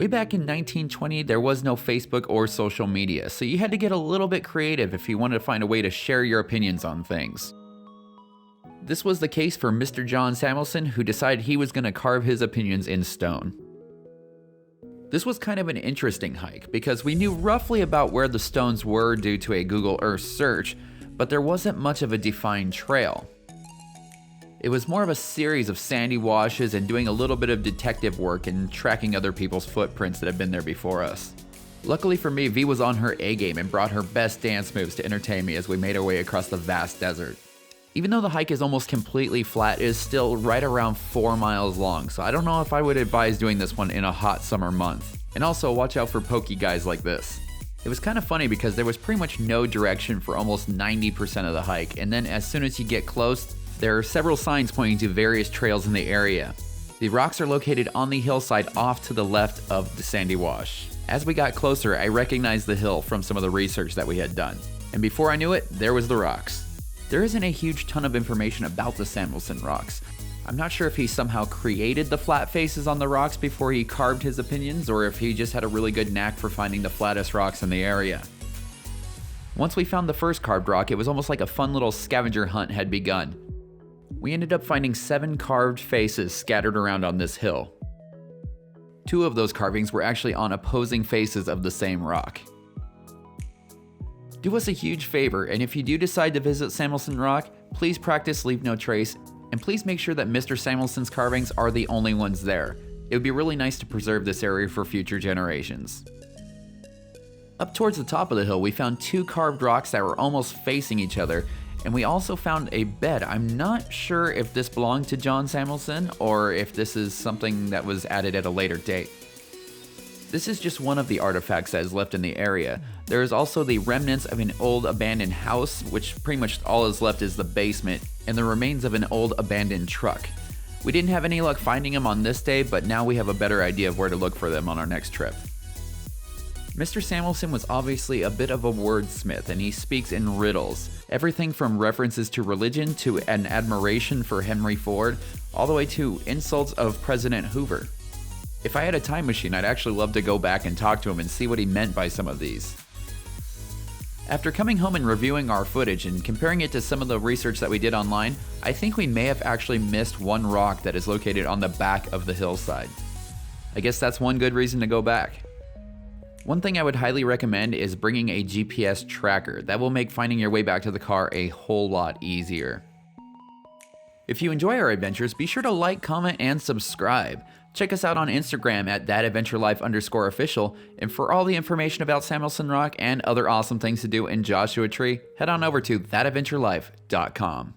Way back in 1920, there was no Facebook or social media, so you had to get a little bit creative if you wanted to find a way to share your opinions on things. This was the case for Mr. John Samuelson, who decided he was going to carve his opinions in stone. This was kind of an interesting hike because we knew roughly about where the stones were due to a Google Earth search, but there wasn't much of a defined trail. It was more of a series of sandy washes and doing a little bit of detective work and tracking other people's footprints that had been there before us. Luckily for me, V was on her A game and brought her best dance moves to entertain me as we made our way across the vast desert. Even though the hike is almost completely flat, it is still right around 4 miles long, so I don't know if I would advise doing this one in a hot summer month. And also, watch out for pokey guys like this. It was kind of funny because there was pretty much no direction for almost 90% of the hike, and then as soon as you get close, there are several signs pointing to various trails in the area. The rocks are located on the hillside off to the left of the sandy wash. As we got closer, I recognized the hill from some of the research that we had done. And before I knew it, there was the rocks. There isn't a huge ton of information about the Samuelson rocks. I'm not sure if he somehow created the flat faces on the rocks before he carved his opinions, or if he just had a really good knack for finding the flattest rocks in the area. Once we found the first carved rock, it was almost like a fun little scavenger hunt had begun. We ended up finding 7 carved faces scattered around on this hill. 2 of those carvings were actually on opposing faces of the same rock. Do us a huge favor, and if you do decide to visit Samuelson Rock, please practice leave no trace, and please make sure that Mr. Samuelson's carvings are the only ones there. It would be really nice to preserve this area for future generations. Up towards the top of the hill, we found 2 carved rocks that were almost facing each other, and we also found a bed. I'm not sure if this belonged to John Samuelson or if this is something that was added at a later date. This is just one of the artifacts that is left in the area. There is also the remnants of an old abandoned house, which pretty much all is left is the basement, and the remains of an old abandoned truck. We didn't have any luck finding them on this day, but now we have a better idea of where to look for them on our next trip. Mr. Samuelson was obviously a bit of a wordsmith, and he speaks in riddles. Everything from references to religion to an admiration for Henry Ford, all the way to insults of President Hoover. If I had a time machine, I'd actually love to go back and talk to him and see what he meant by some of these. After coming home and reviewing our footage and comparing it to some of the research that we did online, I think we may have actually missed one rock that is located on the back of the hillside. I guess that's one good reason to go back. One thing I would highly recommend is bringing a GPS tracker. That will make finding your way back to the car a whole lot easier. If you enjoy our adventures, be sure to like, comment, and subscribe. Check us out on Instagram at thatadventurelife_official, and for all the information about Samuelson Rock and other awesome things to do in Joshua Tree, head on over to thatadventurelife.com.